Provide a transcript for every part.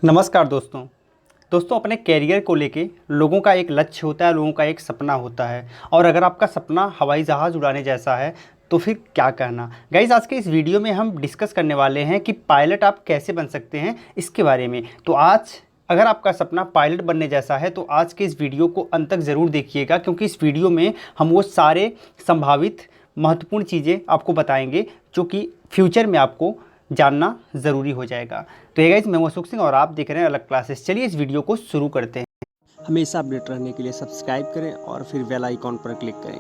नमस्कार दोस्तों। अपने करियर को लेके लोगों का एक लक्ष्य होता है, लोगों का एक सपना होता है। और अगर आपका सपना हवाई जहाज़ उड़ाने जैसा है तो फिर क्या कहना। गाइस, आज के इस वीडियो में हम डिस्कस करने वाले हैं कि पायलट आप कैसे बन सकते हैं इसके बारे में। तो आज अगर आपका सपना पायलट बनने जैसा है तो आज के इस वीडियो को अंत तक ज़रूर देखिएगा, क्योंकि इस वीडियो में हम वो सारे संभावित महत्वपूर्ण चीज़ें आपको बताएंगे जो कि फ्यूचर में आपको जानना ज़रूरी हो जाएगा। तो ये गाइस, मैं अशोक सिंह और आप देख रहे हैं अलग क्लासेस। चलिए इस वीडियो को शुरू करते हैं। हमेशा अपडेट रहने के लिए सब्सक्राइब करें और फिर बेल आइकॉन पर क्लिक करें।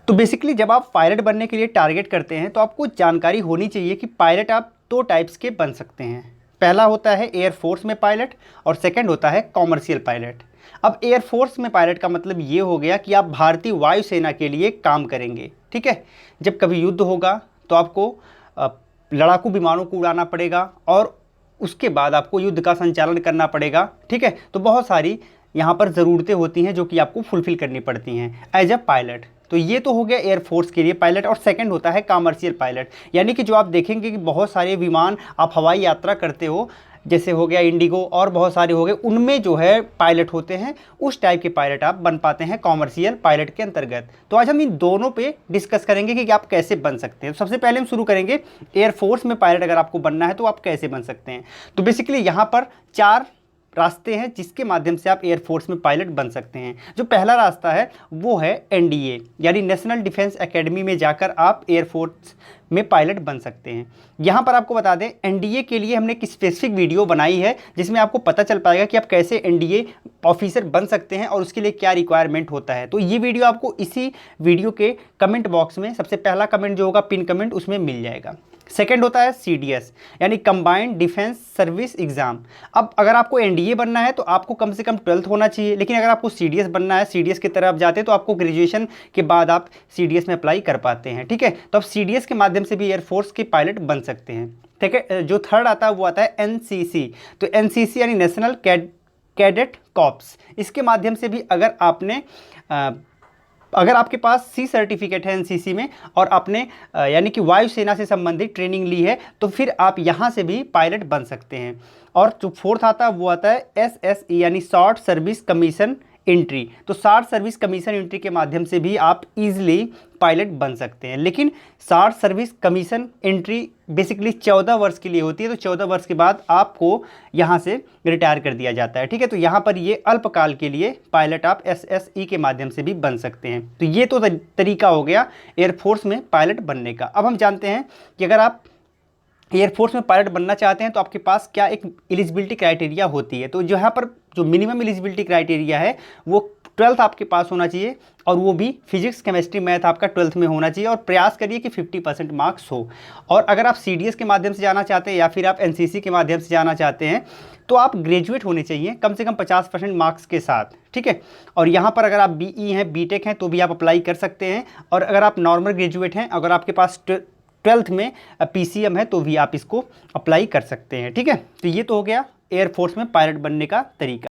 तो बेसिकली जब आप पायलट बनने के लिए टारगेट करते हैं तो आपको जानकारी होनी चाहिए कि पायलट आप दो टाइप्स के बन सकते हैं। पहला होता है एयरफोर्स में पायलट और सेकंड होता है कॉमर्शियल पायलट। अब एयरफोर्स में पायलट का मतलब ये हो गया कि आप भारतीय वायुसेना के लिए काम करेंगे। ठीक है, जब कभी युद्ध होगा तो आपको लड़ाकू विमानों को उड़ाना पड़ेगा और उसके बाद आपको युद्ध का संचालन करना पड़ेगा। ठीक है, तो बहुत सारी यहाँ पर ज़रूरतें होती हैं जो कि आपको फुलफ़िल करनी पड़ती हैं एज अ पायलट। तो ये तो हो गया एयरफोर्स के लिए पायलट। और सेकंड होता है कमर्शियल पायलट, यानी कि जो आप देखेंगे कि बहुत सारे विमान आप हवाई यात्रा करते हो, जैसे हो गया इंडिगो और बहुत सारे हो गए, उनमें जो है पायलट होते हैं, उस टाइप के पायलट आप बन पाते हैं कॉमर्शियल पायलट के अंतर्गत। तो आज हम इन दोनों पे डिस्कस करेंगे कि आप कैसे बन सकते हैं। तो सबसे पहले हम शुरू करेंगे एयरफोर्स में पायलट अगर आपको बनना है तो आप कैसे बन सकते हैं। तो बेसिकली यहाँ पर 4 रास्ते हैं जिसके माध्यम से आप एयरफोर्स में पायलट बन सकते हैं। जो पहला रास्ता है वो है एनडीए, यानी नेशनल डिफेंस एकेडमी में जाकर आप एयरफोर्स में पायलट बन सकते हैं। यहाँ पर आपको बता दें, एनडीए के लिए हमने एक स्पेसिफिक वीडियो बनाई है जिसमें आपको पता चल पाएगा कि आप कैसे एनडीए ऑफिसर बन सकते हैं और उसके लिए क्या रिक्वायरमेंट होता है। तो ये वीडियो आपको इसी वीडियो के कमेंट बॉक्स में सबसे पहला कमेंट जो होगा, पिन कमेंट, उसमें मिल जाएगा। सेकेंड होता है सीडीएस, यानी कंबाइंड डिफेंस सर्विस एग्जाम। अब अगर आपको एनडीए बनना है तो आपको कम से कम 12th होना चाहिए, लेकिन अगर आपको सीडीएस बनना है, सीडीएस की तरफ जाते हैं तो आपको ग्रेजुएशन के बाद आप सीडीएस में अप्लाई कर पाते हैं। ठीक है, तो आप सीडीएस के माध्यम से भी एयरफोर्स के पायलट बन सकते हैं। ठीक है, जो थर्ड आता है वो आता है एनसीसी। तो एनसीसी यानी नेशनल कैडेट कॉर्प्स, इसके माध्यम से भी अगर आपके पास सी सर्टिफिकेट है एनसीसी में और आपने यानी कि वायुसेना से संबंधित ट्रेनिंग ली है तो फिर आप यहाँ से भी पायलट बन सकते हैं। और जो फोर्थ आता है वो आता है एसएसई, यानी शॉर्ट सर्विस कमीशन एंट्री। तो शॉर्ट सर्विस कमीशन एंट्री के माध्यम से भी आप इजीली पायलट बन सकते हैं। लेकिन short service commission entry basically 14 वर्ष के लिए होती है, तो 14 वर्ष के बाद आपको यहाँ से रिटायर कर दिया जाता है। ठीक है, तो यहाँ पर ये अल्पकाल के लिए पायलट आप एसएसई के माध्यम से भी बन सकते हैं। तो ये तो तरीका हो गया एयरफोर्स में पायलट बनने का। अब हम जानते हैं कि अगर आप एयरफोर्स में पायलट बनना चाहते हैं तो आपके पास क्या एक एलिजिबिलिटी क्राइटेरिया होती है। तो यहाँ पर जो मिनिमम एलिजिबिलिटी क्राइटेरिया है वो 12th आपके पास होना चाहिए, और वो भी फिजिक्स केमिस्ट्री मैथ आपका 12th में होना चाहिए, और प्रयास करिए कि 50% मार्क्स हो। और अगर आप सीडीएस के माध्यम से जाना चाहते हैं या फिर आप एनसीसी के माध्यम से जाना चाहते हैं तो आप ग्रेजुएट होने चाहिए कम से कम 50% मार्क्स के साथ। ठीक है, और यहाँ पर अगर आप बीई हैं, बीटेक हैं, तो भी आप अप्लाई कर सकते हैं। और अगर आप नॉर्मल ग्रेजुएट हैं, अगर आपके पास 12th में पीसीएम है तो भी आप इसको अप्लाई कर सकते हैं। ठीक है, तो ये तो हो गया एयरफोर्स में पायलट बनने का तरीका।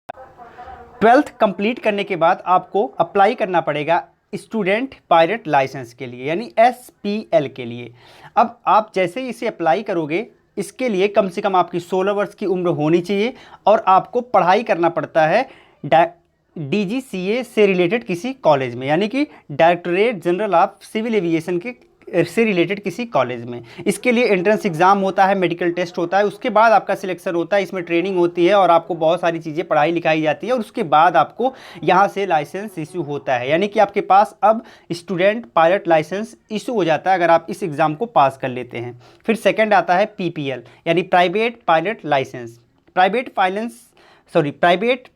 12th कंप्लीट करने के बाद आपको अप्लाई करना पड़ेगा स्टूडेंट पायलट लाइसेंस के लिए, यानी एसपीएल के लिए। अब आप जैसे ही इसे अप्लाई करोगे, इसके लिए कम से कम आपकी 16 वर्ष की उम्र होनी चाहिए और आपको पढ़ाई करना पड़ता है डीजीसीए से रिलेटेड किसी कॉलेज में, यानी कि directorate general of civil aviation के से रिलेटेड किसी कॉलेज में। इसके लिए एंट्रेंस एग्जाम होता है, मेडिकल टेस्ट होता है, उसके बाद आपका सिलेक्शन होता है, इसमें ट्रेनिंग होती है और आपको बहुत सारी चीज़ें पढ़ाई लिखाई जाती है, और उसके बाद आपको यहाँ से लाइसेंस इशू होता है, यानी कि आपके पास अब स्टूडेंट पायलट लाइसेंस इशू हो जाता है अगर आप इस एग्ज़ाम को पास कर लेते हैं। फिर सेकेंड आता है पीपीएल, यानी private pilot licence. Private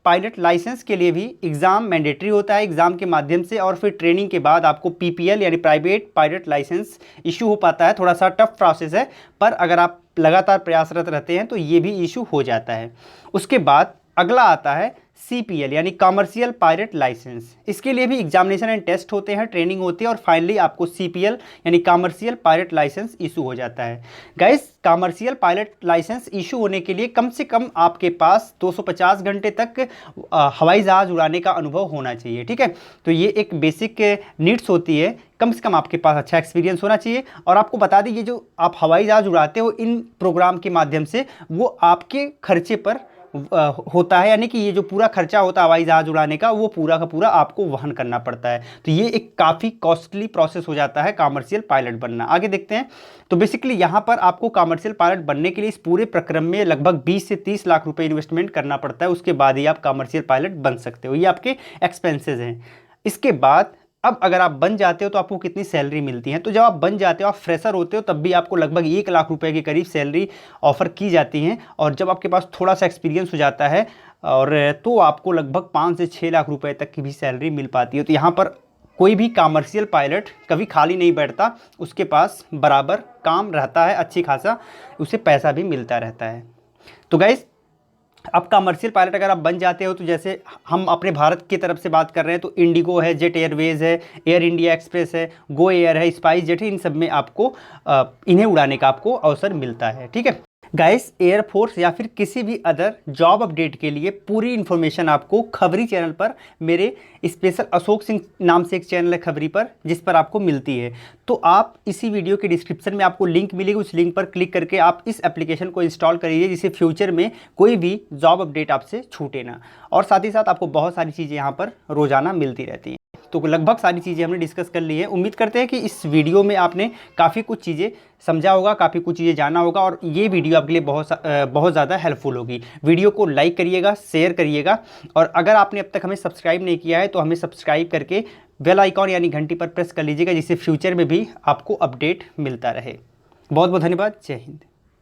pilot licence के लिए भी एग्ज़ाम मैंडेटरी होता है, एग्ज़ाम के माध्यम से, और फिर ट्रेनिंग के बाद आपको पीपीएल यानी प्राइवेट पायलट लाइसेंस इशू हो पाता है। थोड़ा सा टफ प्रोसेस है, पर अगर आप लगातार प्रयासरत रहते हैं तो ये भी इशू हो जाता है। उसके बाद अगला आता है CPL यानी कमर्शियल पायलट लाइसेंस। इसके लिए भी एग्जामिनेशन एंड टेस्ट होते हैं, ट्रेनिंग होती है और फाइनली आपको CPL यानी कमर्शियल पायलट लाइसेंस इशू हो जाता है। Guys, commercial pilot licence issue होने के लिए कम से कम आपके पास 250 घंटे तक हवाई जहाज़ उड़ाने का अनुभव होना चाहिए। ठीक है, तो ये एक बेसिक नीड्स होती है, कम से कम आपके पास अच्छा एक्सपीरियंस होना चाहिए। और आपको बता दें, ये जो आप हवाई जहाज़ उड़ाते हो इन प्रोग्राम के माध्यम से, वो आपके खर्चे पर होता है, यानी कि ये जो पूरा खर्चा होता है हवाई जहाज़ उड़ाने का, वो पूरा का पूरा आपको वहन करना पड़ता है। तो ये एक काफ़ी कॉस्टली प्रोसेस हो जाता है कमर्शियल पायलट बनना। आगे देखते हैं। तो बेसिकली यहाँ पर आपको कमर्शियल पायलट बनने के लिए इस पूरे प्रक्रम में लगभग 20 से 30 लाख रुपए इन्वेस्टमेंट करना पड़ता है, उसके बाद ही आप कमर्शियल पायलट बन सकते हो। ये आपके एक्सपेंसेस हैं। इसके बाद अब अगर आप बन जाते हो तो आपको कितनी सैलरी मिलती है। तो जब आप बन जाते हो, आप फ्रेशर होते हो, तब भी आपको लगभग 1 लाख रुपए के करीब सैलरी ऑफर की जाती है। और जब आपके पास थोड़ा सा एक्सपीरियंस हो जाता है और तो आपको लगभग 5 से 6 लाख रुपए तक की भी सैलरी मिल पाती है। तो यहाँ पर कोई भी कमर्शियल पायलट कभी खाली नहीं बैठता, उसके पास बराबर काम रहता है, अच्छी खासा उसे पैसा भी मिलता रहता है। तो गाइस, अब कमर्शियल पायलट अगर आप बन जाते हो, तो जैसे हम अपने भारत की तरफ से बात कर रहे हैं, तो इंडिगो है, जेट एयरवेज़ है, एयर इंडिया एक्सप्रेस है, गो एयर है, स्पाइस जेट है, इन सब में आपको इन्हें उड़ाने का आपको अवसर मिलता है। ठीक है गाइस, एयरफोर्स या फिर किसी भी अदर जॉब अपडेट के लिए पूरी इन्फॉर्मेशन आपको खबरी चैनल पर, मेरे स्पेशल अशोक सिंह नाम से एक चैनल है खबरी पर, जिस पर आपको मिलती है। तो आप इसी वीडियो के डिस्क्रिप्शन में आपको लिंक मिलेगी, उस लिंक पर क्लिक करके आप इस एप्लीकेशन को इंस्टॉल करिए, जिससे फ्यूचर में कोई भी जॉब अपडेट आपसे छूटे ना। और साथ ही साथ आपको बहुत सारी चीज़ें यहाँ पर रोज़ाना मिलती रहती हैं। तो लगभग सारी चीज़ें हमने डिस्कस कर ली है। उम्मीद करते हैं कि इस वीडियो में आपने काफ़ी कुछ चीज़ें समझा होगा, काफ़ी कुछ चीज़ें जाना होगा, और ये वीडियो आपके लिए बहुत ज़्यादा हेल्पफुल होगी। वीडियो को लाइक करिएगा, शेयर करिएगा, और अगर आपने अब तक हमें सब्सक्राइब नहीं किया है तो हमें सब्सक्राइब करके बेल आइकॉन यानी घंटी पर प्रेस कर लीजिएगा, जिससे फ्यूचर में भी आपको अपडेट मिलता रहे। बहुत बहुत धन्यवाद। जय हिंद।